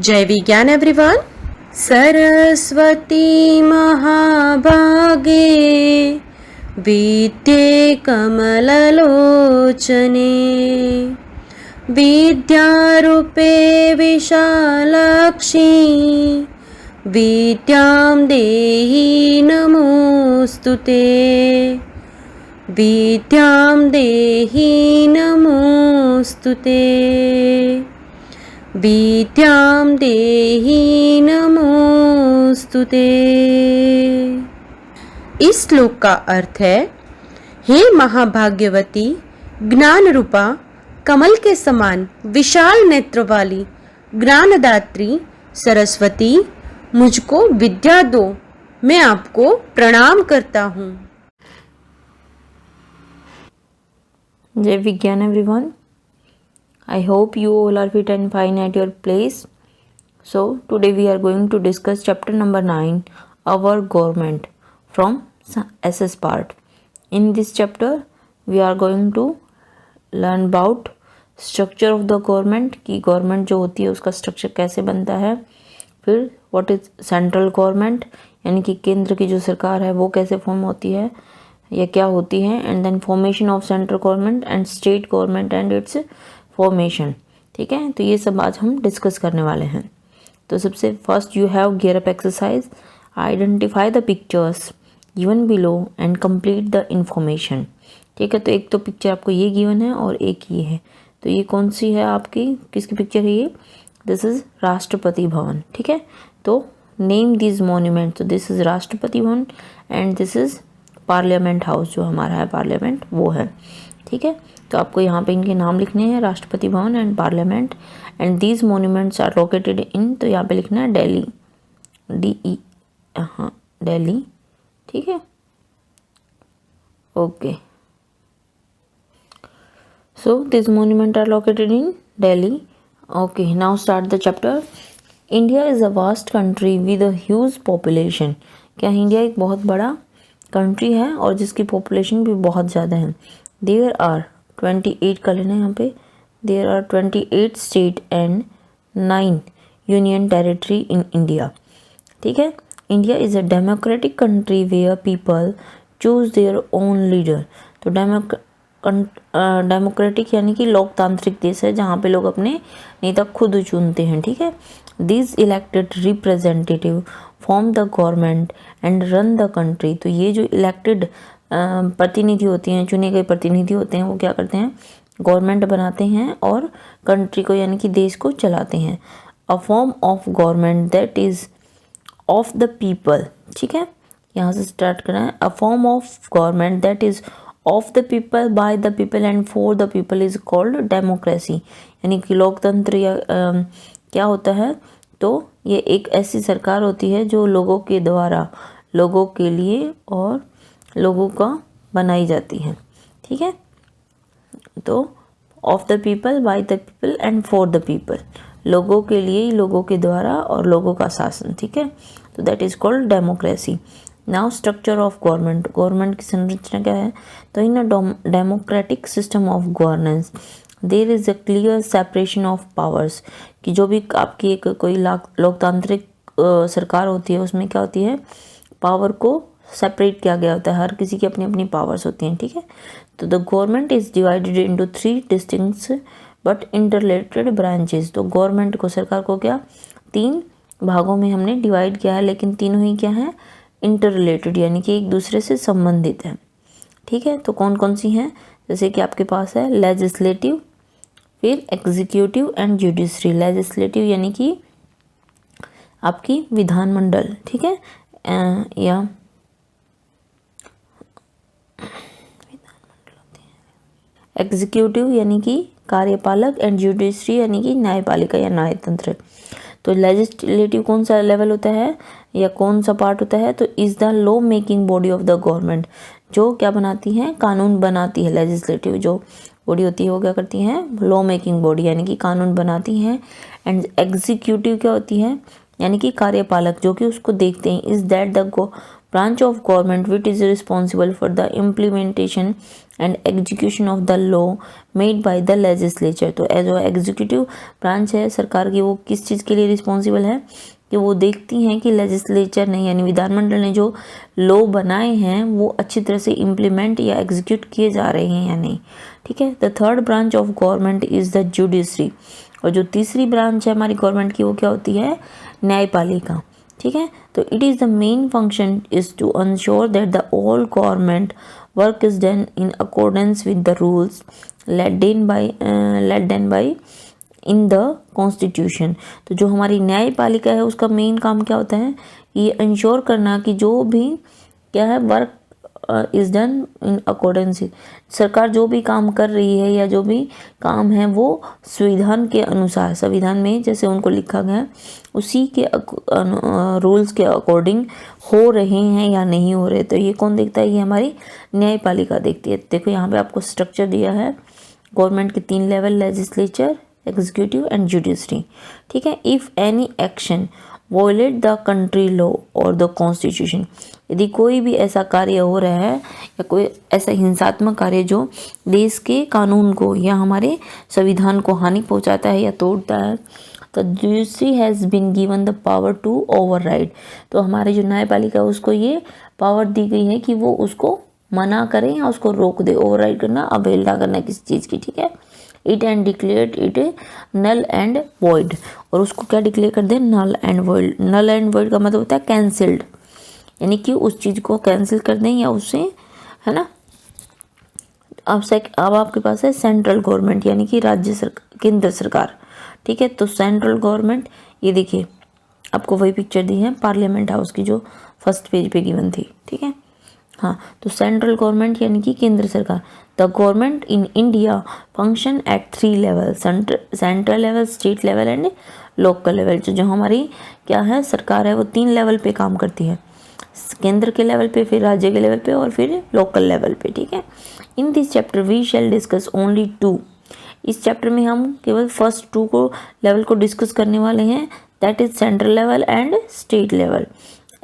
जय विज्ञान एवरीवन। सरस्वती महाभागे विद्ये कमललोचने विद्यारूपे विशालाक्षी विद्यां देहि नमोस्तुते विद्यां देहि नमोस्तुते विद्यां देहि नमोस्तुते। इस श्लोक का अर्थ है, हे महाभाग्यवती, ज्ञान रूपा कमल के समान विशाल नेत्र वाली ज्ञानदात्री सरस्वती, मुझको विद्या दो, मैं आपको प्रणाम करता हूँ। जय विज्ञान everyone. I hope you all are fit and fine at your place. So today we are going to discuss chapter number 9, our government, from SS part. In this chapter we are going to learn about structure of the government, कि government जो होती है उसका structure कैसे बनता है, फिर what is central government यानी कि केंद्र की जो सरकार है वो कैसे फॉर्म होती है या क्या होती है, and then formation of central government and state government and its formation. ठीक है, तो ये सब आज हम डिस्कस करने वाले हैं। तो सबसे first you have gear up exercise, identify the pictures given below and complete the information. ठीक है, तो एक तो पिक्चर आपको ये गिवन है और एक ये है, तो ये कौन सी है आपकी, किसकी पिक्चर है ये? This is Rashtrapati Bhavan. ठीक है, तो नेम दिस मॉन्यूमेंट, तो दिस इज राष्ट्रपति Bhavan and this is parliament house, जो हमारा है पार्लियामेंट वो है। ठीक है, तो आपको यहाँ पे इनके नाम लिखने हैं, Rashtrapati Bhavan and parliament, and these monuments are located in, तो यहाँ पे लिखना है दिल्ली, DE, हाँ दिल्ली। ठीक है, okay, so this monument are located in Delhi. Okay, now start the chapter. India is a vast country with a huge population. क्या इंडिया एक बहुत बड़ा कंट्री है और जिसकी पॉपुलेशन भी बहुत ज़्यादा है। देयर आर 28 का लेना है यहाँ पे, there are 28 state and 9 union territory in India. ठीक है, India is a democratic country where people choose their own leader. तो डेमोक्रेटिक यानी कि लोकतांत्रिक देश है जहाँ पे लोग अपने नेता खुद चुनते हैं। ठीक है, this elected representative form the government and run the country. तो ये जो इलेक्टेड प्रतिनिधि होती हैं, चुने गए प्रतिनिधि होते हैं, वो क्या करते हैं, गवर्नमेंट बनाते हैं और कंट्री को यानी कि देश को चलाते हैं। A form of government that is of the people. ठीक है, यहाँ से स्टार्ट करना है। A form of government that is of the people by the people and for the people is called democracy. यानी कि लोकतंत्र या क्या होता है, तो ये एक ऐसी सरकार होती है जो लोगों के द्वारा, लोगों के लिए और लोगों का बनाई जाती है। ठीक है, तो of the people by the people and for the people, लोगों के लिए, लोगों के द्वारा और लोगों का शासन। ठीक है, तो that is called democracy. Now structure of government, government की संरचना क्या है, तो in a democratic system of governance there is a clear separation of powers. कि जो भी आपकी एक कोई लोकतांत्रिक सरकार होती है उसमें क्या होती है, पावर को सेपरेट किया गया होता है, हर किसी की अपनी अपनी पावर्स होती हैं। ठीक है, तो the government is divided into 3 distinct but interrelated branches. तो गवर्नमेंट को, सरकार को क्या 3 भागों में हमने डिवाइड किया है, लेकिन तीनों ही क्या है, इंटररिलेटेड यानी कि एक दूसरे से संबंधित है। ठीक है, तो कौन कौन सी हैं, जैसे कि आपके पास है लेजिस्लेटिव, फिर एग्जीक्यूटिव एंड जुडिशरी। लेजिस्लेटिव यानी कि आपकी विधानमंडल, ठीक है, या एग्जीक्यूटिव यानी कि कार्यपालक एंड जुडिशरी यानी कि न्यायपालिका या न्यायतंत्र। तो लेजिस्लेटिव कौन सा लेवल होता है या कौन सा पार्ट होता है, तो is the law making body of the government, जो क्या बनाती है, कानून बनाती है। लेजिस्लेटिव जो बॉडी होती है वो क्या करती है, लॉ मेकिंग बॉडी यानी कि कानून बनाती है। एंड एग्जीक्यूटिव क्या होती है, यानी कि कार्यपालक, जो कि उसको देखते हैं। Is that the branch of government which is responsible for the implementation and execution of the law made by the legislature। तो जो एग्जीक्यूटिव ब्रांच है सरकार की, वो किस चीज़ के लिए रिस्पॉन्सिबल है कि वो देखती हैं कि लेजिस्लेचर ने यानी विधानमंडल ने जो लॉ बनाए हैं वो अच्छी तरह से इम्प्लीमेंट या एग्जीक्यूट किए जा रहे हैं या नहीं। ठीक है। The third branch of government is the judiciary. और जो तीसरी ब्रांच है हमारी गवर्नमेंट की वो क्या होती है? न्यायपालिका। ठीक है। तो it is the main function is to ensure that the all government work is done in accordance with the rules laid down by in the constitution. तो जो हमारी न्यायपालिका है उसका मेन काम क्या होता है? ये इंश्योर करना कि जो भी क्या है work is done in accordance, सरकार जो भी काम कर रही है या जो भी काम है वो संविधान के अनुसार, संविधान में जैसे उनको लिखा गया है उसी के रूल्स के अकॉर्डिंग हो रहे हैं या नहीं हो रहे। तो ये कौन देखता है? ये हमारी न्यायपालिका देखती है। देखो यहाँ पे आपको स्ट्रक्चर दिया है गवर्नमेंट के 3 level, legislature, executive and judiciary. ठीक है। If any action violate the country law और द कॉन्स्टिट्यूशन, यदि कोई भी ऐसा कार्य हो रहा है या कोई ऐसा हिंसात्मक कार्य जो देश के कानून को या हमारे संविधान को हानि पहुंचाता है या तोड़ता है, तो judiciary has been given the power to override. तो हमारे जो न्यायपालिका है उसको ये पावर दी गई है कि वो उसको मना करें या उसको रोक दे। ओवरराइड करना, अवहेलना करना किसी चीज़ की। ठीक है। It and declare it null and void, और उसको क्या डिक्लेयर कर दे? Null and void. Null and void का मतलब होता है कैंसिल्ड, यानी कि उस चीज़ को कैंसिल कर दें या उससे, है ना। अब आपके पास है सेंट्रल गवर्नमेंट यानी कि राज्य सरकार, केंद्र सरकार। ठीक है। तो सेंट्रल गवर्नमेंट, ये देखिए आपको वही पिक्चर दी है पार्लियामेंट हाउस की जो फर्स्ट पेज पे गिवन थी। ठीक है। हाँ, तो सेंट्रल गवर्नमेंट यानी कि केंद्र सरकार। The government in India function at 3 level, central level, state level and local level. जो हमारी क्या है सरकार है वो 3 लेवल पे काम करती है, केंद्र के लेवल पे, फिर राज्य के लेवल पे और फिर लोकल लेवल पे। ठीक है। In this chapter we shall discuss only 2। इस चैप्टर में हम केवल फर्स्ट 2 को लेवल को डिस्कस करने वाले हैं, that is central level and state level.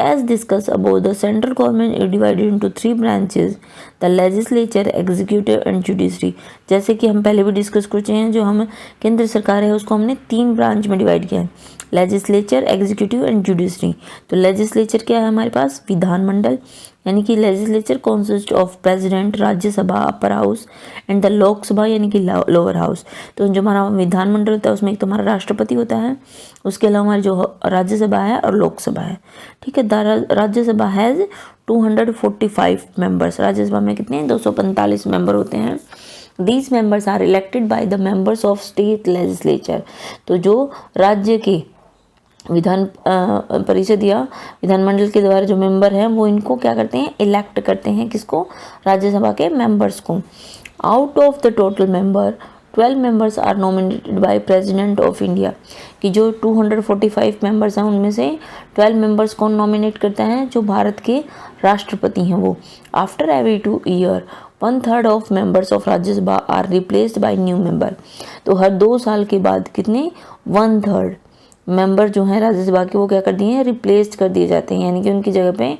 As discussed above, the central government is divided into 3 branches, the legislature, executive and judiciary। जैसे कि हम पहले भी डिस्कस कर चुके हैं, जो हम केंद्र सरकार है उसको हमने 3 ब्रांच में डिवाइड किया है, लेजिस्लेचर, एग्जीक्यूटिव एंड जुडिशरी। तो लेजिस्लेचर क्या है हमारे पास? विधानमंडल, यानी कि legislature consist of president, Rajya Sabha, upper house and the Lok Sabha यानी कि लोअर हाउस। तो जो हमारा विधानमंडल होता है उसमें एक तो हमारा राष्ट्रपति होता है, उसके अलावा हमारी जो राज्यसभा है और लोकसभा है। ठीक है। Rajya Sabha has 245 members. राज्यसभा में कितने? 245 मेंबर होते हैं। These members are elected by the members of state legislature। तो जो राज्य के विधान परिषद या विधानमंडल के द्वारा जो मेंबर हैं वो इनको क्या करते हैं? इलेक्ट करते हैं। किसको? राज्यसभा के मेंबर्स को। Out of the total member 12 members are nominated by president of India. कि जो 245 मेंबर्स हैं उनमें से 12 मेंबर्स कौन नॉमिनेट करता है? जो भारत के राष्ट्रपति हैं वो। After every 2 year 1/3 of members of Rajya Sabha are replaced by new member. तो हर 2 साल के बाद कितने? 1/3 मेंबर जो हैं राज्यसभा के वो क्या कर दिए हैं? रिप्लेस कर दिए जाते हैं, यानी कि उनकी जगह पे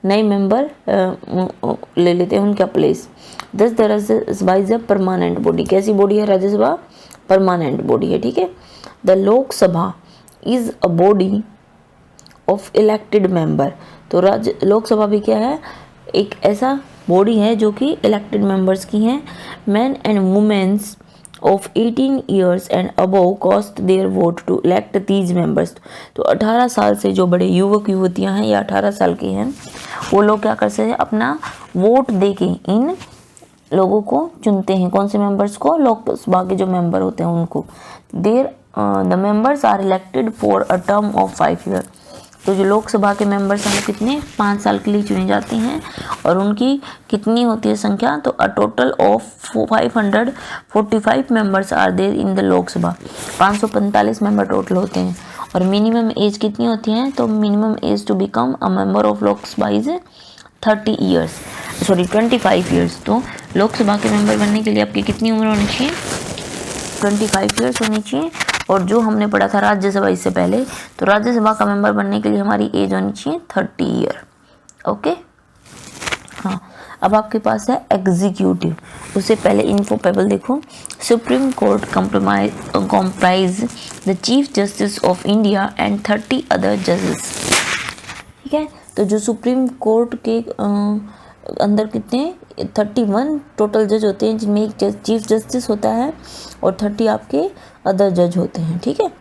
नए मेंबर ले लेते हैं उनका प्लेस। दस the Rajya Sabha is a permanent body. कैसी बॉडी है राज्यसभा? परमानेंट बॉडी है। ठीक है। The Lok Sabha is a body of elected member. तो लोकसभा भी क्या है? एक ऐसा बॉडी है जो कि इलेक्टेड मेंबर्स की हैं। Man and womens of 18 years and above cast their vote to elect these members। तो 18 साल से जो बड़े युवक युवतियां हैं या 18 साल के हैं वो लोग क्या कर सकते हैं? अपना वोट देके इन लोगों को चुनते हैं। कौन से मेंबर्स को? लोकसभा के जो मेंबर होते हैं उनको। The members are elected for a term of 5 year. तो जो लोकसभा के मेंबर्स हैं कितने? 5 साल के लिए चुने जाते हैं। और उनकी कितनी होती है संख्या? तो a total of 545 members are there in the Lok Sabha. 545 member total होते हैं। और मिनिमम एज कितनी होती है? तो minimum age to become a member of Lok Sabha is 25 years. तो लोकसभा के मेंबर बनने के लिए आपकी कितनी उम्र होनी चाहिए? 25 ईयर्स होनी चाहिए। और जो हमने पढ़ा था राज्यसभा इससे पहले, तो राज्यसभा का मेंबर बनने के लिए हमारी एज होनी चाहिए 30 ईयर। ओके। हाँ, अब आपके पास है एग्जीक्यूटिव। उससे पहले इन्फो देखो। Supreme court comprise the chief justice of India and 30 other जजेस। ठीक है, तो जो सुप्रीम कोर्ट के अंदर कितने 31 टोटल जज होते हैं, जिनमें एक चीफ जस्टिस होता है और 30 आपके अदर जज होते हैं। ठीक है,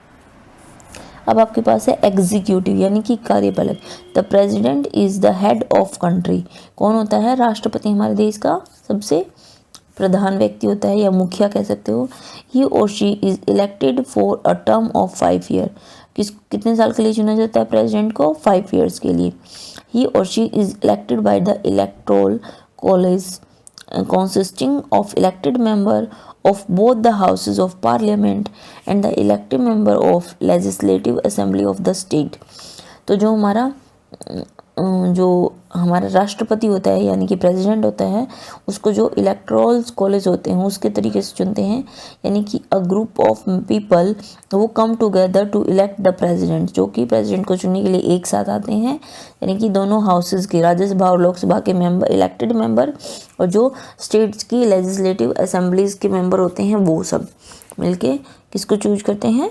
अब आपके पास है एग्जीक्यूटिव यानी कि कार्यपालक। The president is the head of country. कौन होता है? राष्ट्रपति हमारे देश का सबसे प्रधान व्यक्ति होता है या मुखिया कह सकते हो। ही और she is elected for a term of 5 year. कितने साल के लिए चुना जाता है प्रेसिडेंट को? 5 ईयर्स के लिए। ही और she is elected by the electoral college consisting of elected member of both the houses of parliament and the elected member of legislative assembly of the state। तो जो हमारा राष्ट्रपति होता है यानी कि प्रेसिडेंट होता है, उसको जो इलेक्टोरल कॉलेज होते हैं उसके तरीके से चुनते हैं, यानी कि अ ग्रुप ऑफ पीपल वो come together to elect the president, जो कि प्रेसिडेंट को चुनने के लिए एक साथ आते हैं। यानी कि दोनों हाउसेज के, राज्यसभा और लोकसभा के मेंबर, इलेक्टेड मेंबर, और जो स्टेट्स की लेजिस्लेटिव असेंबलीज के मेंबर होते हैं वो सब मिलके किसको चूज करते हैं?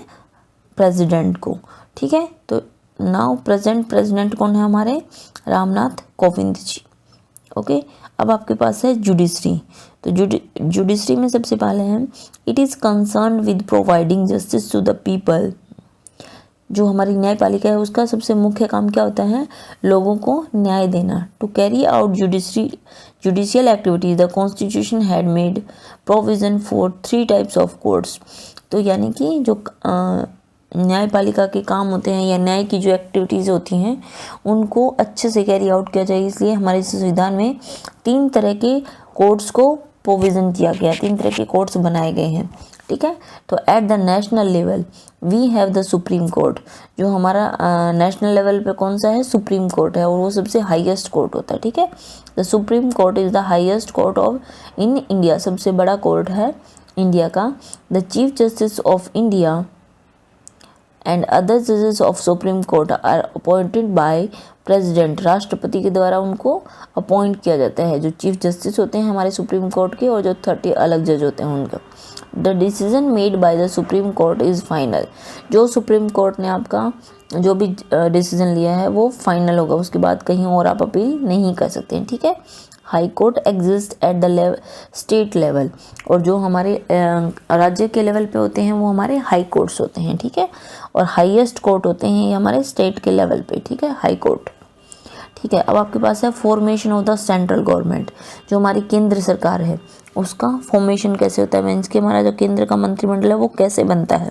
प्रेसिडेंट को। ठीक है, तो नाउ प्रेसिडेंट कौन है हमारे? रामनाथ कोविंद जी। ओके, अब आपके पास है जुडिशरी। तो जुडिशरी में सबसे पहले है it is concern with providing justice to the people. जो हमारी न्यायपालिका है उसका सबसे मुख्य काम क्या होता है? लोगों को न्याय देना। To carry out judicial activities the constitution had made provision for 3 types of courts. तो यानी कि जो न्यायपालिका के काम होते हैं या न्याय की जो एक्टिविटीज़ होती हैं उनको अच्छे से कैरी आउट किया जाए, इसलिए हमारे संविधान में 3 तरह के कोर्ट्स को प्रोविज़न किया गया, 3 तरह के कोर्ट्स बनाए गए हैं। ठीक है, तो at the national level we have the supreme court. जो हमारा नेशनल लेवल पे कौन सा है? सुप्रीम कोर्ट है, और वो सबसे हाईएस्ट कोर्ट होता है। ठीक है, the supreme Court is the highest court of in India, सबसे बड़ा कोर्ट है इंडिया का। The chief justice of India and other जजेस of Supreme Court are appointed by president. राष्ट्रपति के द्वारा उनको अपॉइंट किया जाता है, जो चीफ जस्टिस होते हैं हमारे सुप्रीम कोर्ट के और जो 30 अलग जज होते हैं उनका। The decision made by the supreme Court is final. जो सुप्रीम कोर्ट ने आपका जो भी डिसीजन लिया है वो फाइनल होगा, उसके बाद कहीं और आप अपील नहीं कर सकते हैं। ठीक है, high court exist at the state level, और जो हमारे राज्य के लेवल पे होते हैं वो हमारे हाई कोर्ट्स होते हैं। ठीक है, और हाईएस्ट कोर्ट होते हैं ये हमारे स्टेट के लेवल पे। ठीक है, हाई कोर्ट। ठीक है, अब आपके पास है formation of the central government. जो हमारी केंद्र सरकार है उसका फॉर्मेशन कैसे होता है, मीन्स कि हमारा जो केंद्र का मंत्रिमंडल है वो कैसे बनता है।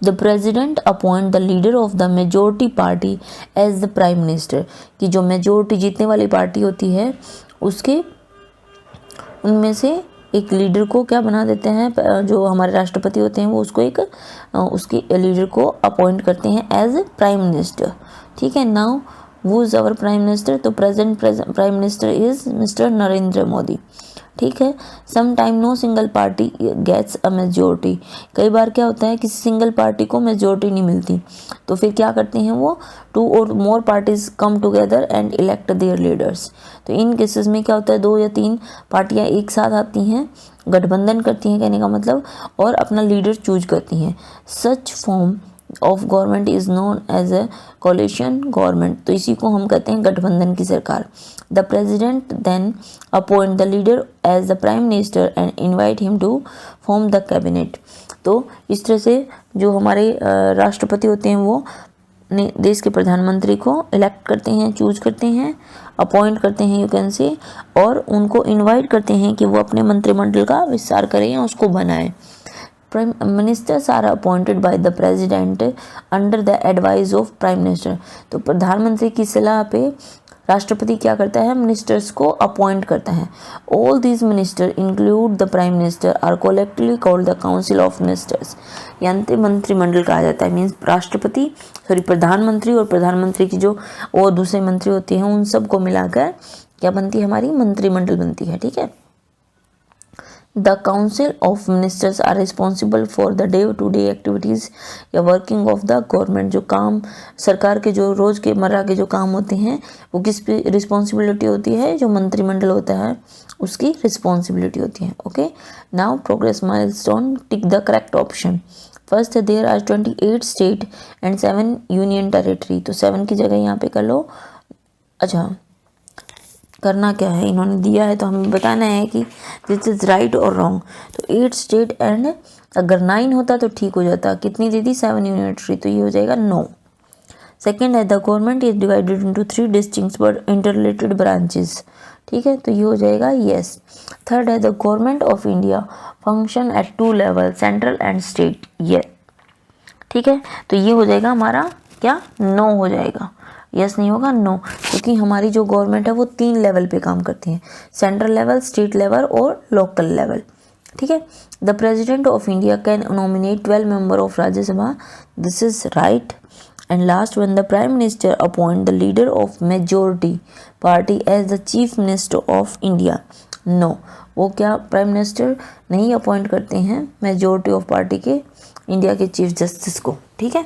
The president appoint the leader of the majority party as the prime minister. कि जो मेजोरिटी जीतने वाली पार्टी होती है उसके उनमें से एक लीडर को क्या बना देते हैं, जो हमारे राष्ट्रपति होते हैं वो उसको एक उसकी लीडर को अपॉइंट करते हैं एज प्राइम मिनिस्टर। ठीक है, नाउ वो इज़ आवर प्राइम मिनिस्टर। तो present prime minister is mister Narendra Modi. ठीक है, some time no single party gets a majority. कई बार क्या होता है किसी सिंगल पार्टी को मेजोरिटी नहीं मिलती, तो फिर क्या करते हैं वो 2 और more parties come together and elect their leaders. तो इन केसेस में क्या होता है 2 या 3 पार्टियां एक साथ आती हैं, गठबंधन करती हैं कहने का मतलब, और अपना लीडर चूज करती हैं। Such form of government is known as a coalition government. तो इसी को हम कहते हैं गठबंधन की सरकार। The president then appoint the leader as the prime minister and invite him to form the cabinet. तो इस तरह से जो हमारे राष्ट्रपति होते हैं वो देश के प्रधानमंत्री को इलेक्ट करते हैं, चूज करते हैं, अपॉइंट करते हैं यू कैन से, और उनको इनवाइट करते हैं कि वो अपने मंत्रिमंडल का विस्तार करें या उसको बनाएं। Prime ministers are appointed by the president under the advice of prime minister. तो प्रधानमंत्री की सलाह पे राष्ट्रपति क्या करता है, मिनिस्टर्स को अपॉइंट करता है। All these minister include the prime minister are collectively called the council of ministers. यानी मंत्रिमंडल कहा जाता है, मीन्स प्रधानमंत्री और प्रधानमंत्री की जो और दूसरे मंत्री होते हैं उन सबको मिलाकर क्या बनती है, हमारी मंत्रिमंडल बनती है। ठीक है, the council of ministers are responsible for the day to day activities या वर्किंग ऑफ द गवर्नमेंट। जो काम सरकार के जो रोज़ के मर्रा के जो काम होते हैं वो किस पे रिस्पॉन्सिबिलिटी होती है, जो मंत्रिमंडल होता है उसकी रिस्पॉन्सिबिलिटी होती है। Okay, now progress milestone, tick the correct option. First there are 28 state and 7 union territory. तो 7 की जगह यहाँ पे कर लो। अच्छा, करना क्या है, इन्होंने दिया है तो हमें बताना है कि दिस इज राइट और रॉन्ग। तो 8 स्टेट एंड अगर 9 होता तो ठीक हो जाता। कितनी दे दी, 7 यूनियन टेरिटरी, तो ये हो जाएगा नो। सेकेंड है the government is divided into 3 distinct but interrelated branches. ठीक है, तो ये हो जाएगा यस। थर्ड है the government of India function at 2 level, central and state. ये ठीक है, तो ये हो जाएगा हमारा क्या, नो हो जाएगा। यस नहीं होगा, नो, क्योंकि हमारी जो गवर्नमेंट है वो 3 लेवल पे काम करती है, सेंट्रल लेवल, स्टेट लेवल और लोकल लेवल। ठीक है, the president of India can nominate 12 member of Rajya Sabha, this is right. And last one, the prime minister appoint the leader of majority party as the chief minister of India. No, वो क्या prime minister नहीं appoint करते हैं majority of party के India के chief justice को। ठीक है,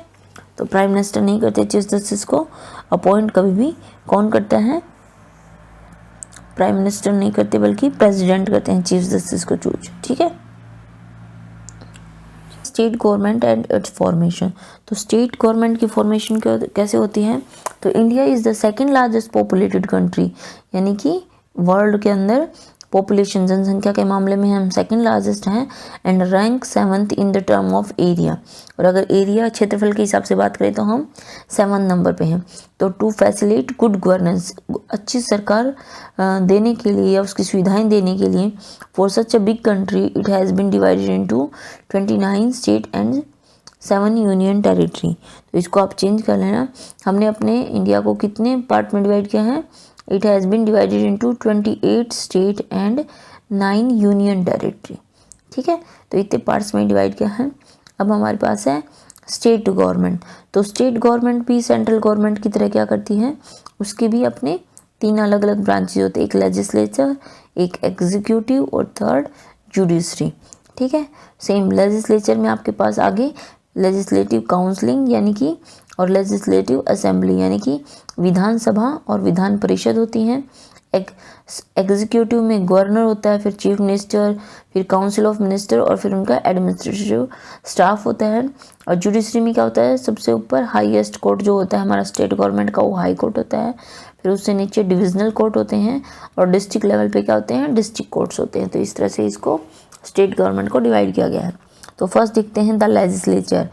तो प्राइम मिनिस्टर नहीं करते चीफ जस्टिस को अपॉइंट, कभी भी कौन करता है, प्राइम मिनिस्टर नहीं करते बल्कि प्रेसिडेंट करते हैं चीफ जस्टिस को चूज। ठीक है, state government and its formation. तो स्टेट गवर्नमेंट की फॉर्मेशन कैसे होती है, तो India is the second largest populated country, यानी कि वर्ल्ड के अंदर पॉपुलेशन जनसंख्या के मामले में हम सेकंड लार्जेस्ट हैं and rank 7th in the term of area. और अगर एरिया क्षेत्रफल के हिसाब से बात करें तो हम 7 नंबर पे हैं। तो टू फैसिलिटेट गुड गवर्नेंस, अच्छी सरकार देने के लिए या उसकी सुविधाएं देने के लिए, for such a big country it has been divided into 29 state and 7 union territory. तो इसको आप चेंज कर लेना। हमने अपने इंडिया को कितने पार्ट में डिवाइड किया है, it has been divided into 28 state and 9 union territory. ठीक है, तो इतने पार्ट्स में डिवाइड किया है। अब हमारे पास है स्टेट गवर्नमेंट। तो स्टेट गवर्नमेंट भी सेंट्रल गवर्नमेंट की तरह क्या करती है, उसके भी अपने 3 अलग अलग ब्रांचेज होते हैं, एक लेजिस्लेचर, एक एग्जीक्यूटिव और थर्ड जुडिशरी। ठीक है, सेम लेजिस्लेचर में आपके पास आगे लेजिस्लेटिव काउंसलिंग यानी कि और लेजिस्लेटिव असेंबली यानी कि विधानसभा और विधान परिषद होती हैं। एग्जीक्यूटिव में गवर्नर होता है, फिर चीफ मिनिस्टर, फिर काउंसिल ऑफ मिनिस्टर और फिर उनका एडमिनिस्ट्रेटिव स्टाफ होता है। और जुडिशरी में क्या होता है, सबसे ऊपर हाईएस्ट कोर्ट जो होता है हमारा स्टेट गवर्नमेंट का वो हाई कोर्ट होता है, फिर उससे नीचे डिविजनल कोर्ट होते हैं और डिस्ट्रिक्ट लेवल पे क्या होते हैं, डिस्ट्रिक्ट कोर्ट्स होते हैं। तो इस तरह से इसको स्टेट गवर्नमेंट को डिवाइड किया गया है। तो फर्स्ट देखते हैं the legislature.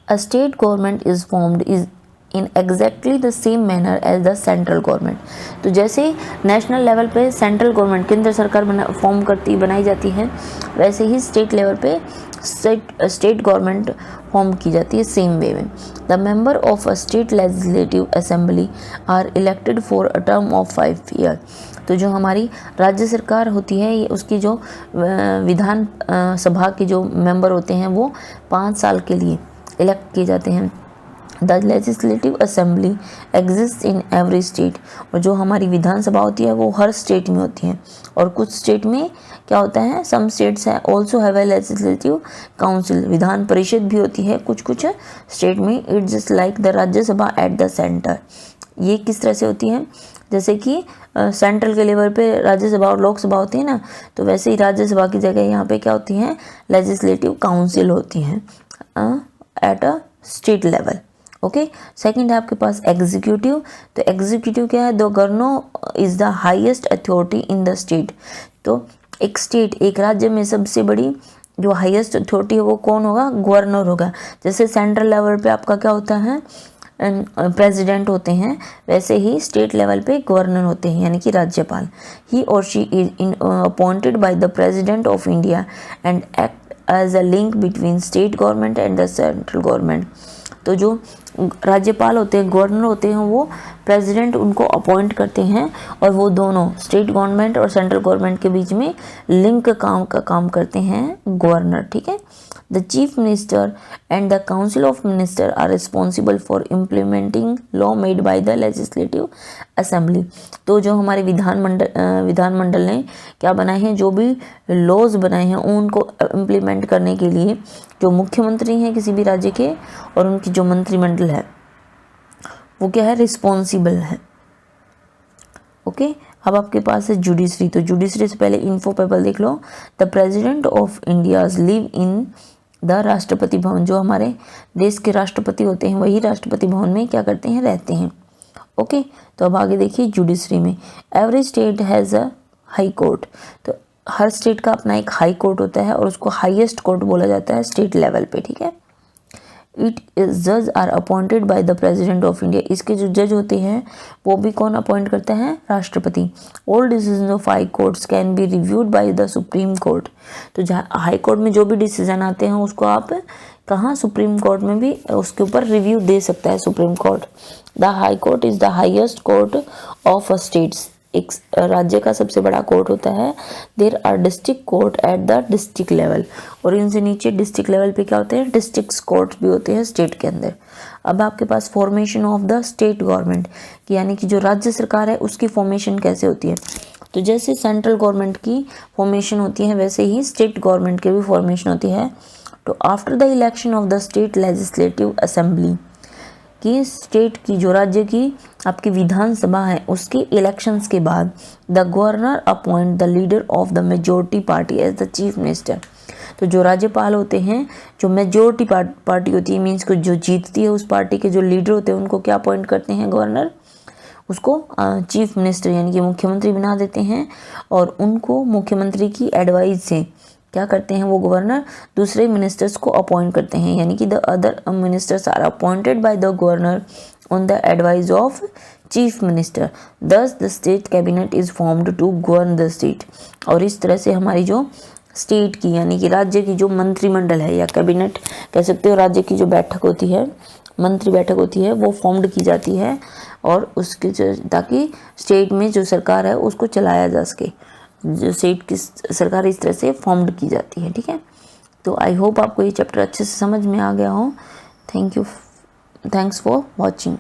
A state government is formed is in exactly the same manner as the central government. तो जैसे नेशनल लेवल पे सेंट्रल गवर्नमेंट केंद्र सरकार बनाई जाती है, वैसे ही स्टेट लेवल पे स्टेट गवर्नमेंट फॉर्म की जाती है सेम वे में। The member of a state legislative assembly are elected for a term of 5 year. तो जो हमारी राज्य सरकार होती है ये उसकी जो विधान सभा के जो मेंबर होते हैं वो 5 साल के लिए इलेक्ट किए जाते हैं। The legislative assembly exist in every state. और जो हमारी विधानसभा होती है वो हर स्टेट में होती है। और कुछ स्टेट में क्या होता है, सम स्टेट्स है also have a legislative council, Vidhan Parishad भी होती है कुछ कुछ स्टेट में। It just like the Rajya Sabha at the centre. ये किस तरह से होती है, जैसे कि सेंट्रल के लेवल पे राज्यसभा और लोकसभा होती है ना, तो वैसे ही राज्यसभा की जगह यहाँ पे क्या होती है, लेजिस्लेटिव काउंसिल होती हैं at a state level. Okay, second है आपके पास एग्जीक्यूटिव। तो एग्जीक्यूटिव क्या है, the governor is the highest authority in the state. तो एक स्टेट, एक राज्य में सबसे बड़ी जो हाईएस्ट अथॉरिटी है वो कौन होगा, गवर्नर होगा। जैसे सेंट्रल लेवल पे आपका क्या होता है, प्रेसिडेंट होते हैं, वैसे ही स्टेट लेवल पे गवर्नर होते हैं यानी कि राज्यपाल। ही और she is appointed by the president of India and act as a link between state government and the central government. तो जो राज्यपाल होते हैं, गवर्नर होते हैं, वो प्रेसिडेंट उनको अपॉइंट करते हैं और वो दोनों स्टेट गवर्नमेंट और सेंट्रल गवर्नमेंट के बीच में लिंक का काम करते हैं गवर्नर, ठीक है। The chief minister and the council of minister are responsible for implementing law made by the legislative assembly. तो जो हमारे विधानमंडल ने क्या बनाए हैं, जो भी लॉज बनाए हैं उनको इम्प्लीमेंट करने के लिए जो मुख्यमंत्री हैं किसी भी राज्य के और उनकी जो मंत्रिमंडल है वो क्या है, रिस्पॉन्सिबल है। ओके, अब आपके पास है जुडिशरी। तो जुडिशरी से पहले इन्फो पेपर देख लो। The president of India's live in the Rashtrapati Bhavan. जो हमारे देश के राष्ट्रपति होते हैं वही राष्ट्रपति भवन में क्या करते हैं, रहते हैं। ओके, तो अब आगे देखिए जुडिशरी में। Every state has a high court. तो हर स्टेट का अपना एक हाई कोर्ट होता है और उसको हाईएस्ट कोर्ट बोला जाता है स्टेट लेवल पे, ठीक है। इट जज are appointed by the president of India. इसके जो जज होते हैं वो भी कौन अपॉइंट करता है, राष्ट्रपति। All decision of high courts can be reviewed by the supreme court. तो जहाँ हाई कोर्ट में जो भी डिसीजन आते हैं उसको आप कहाँ, सुप्रीम कोर्ट में भी उसके ऊपर रिव्यू दे सकता है supreme court. The high court is the highest court of a states. एक राज्य का सबसे बड़ा कोर्ट होता है। There are district court at the district level, और इनसे नीचे डिस्ट्रिक्ट लेवल पे क्या होते हैं, डिस्ट्रिक्ट कोर्ट भी होते हैं स्टेट के अंदर। अब आपके पास formation of the state government, यानी कि जो राज्य सरकार है उसकी फॉर्मेशन कैसे होती है। तो जैसे सेंट्रल गवर्नमेंट की फॉर्मेशन होती है वैसे ही स्टेट गवर्नमेंट की भी फॉर्मेशन होती है। तो after the election of the state legislative assembly, कि स्टेट की जो राज्य की आपकी विधानसभा है उसके इलेक्शंस के बाद the governor appoint the leader of the majority party as the chief minister. तो जो राज्यपाल होते हैं, जो मेजोरिटी पार्टी होती है, मीन्स को जो जीतती है उस पार्टी के जो लीडर होते हैं उनको क्या अपॉइंट करते हैं, गवर्नर, उसको चीफ मिनिस्टर यानी कि मुख्यमंत्री बना देते हैं। और उनको मुख्यमंत्री की एडवाइस से क्या करते हैं, वो गवर्नर दूसरे मिनिस्टर्स को अपॉइंट करते हैं, यानी कि the other ministers are appointed by the governor on the advice of chief minister. Thus the state cabinet is formed to govern the state. और इस तरह से हमारी जो स्टेट की यानी कि राज्य की जो मंत्रिमंडल है या कैबिनेट कह सकते हो, राज्य की जो बैठक होती है, मंत्री बैठक होती है, वो फॉर्म्ड की जाती है और उसके ताकि स्टेट में जो सरकार है उसको चलाया जा सके। जो स्टेट की सरकार इस तरह से फॉर्म्ड की जाती है, ठीक है। तो आई होप आपको ये चैप्टर अच्छे से समझ में आ गया हो। Thanks for watching.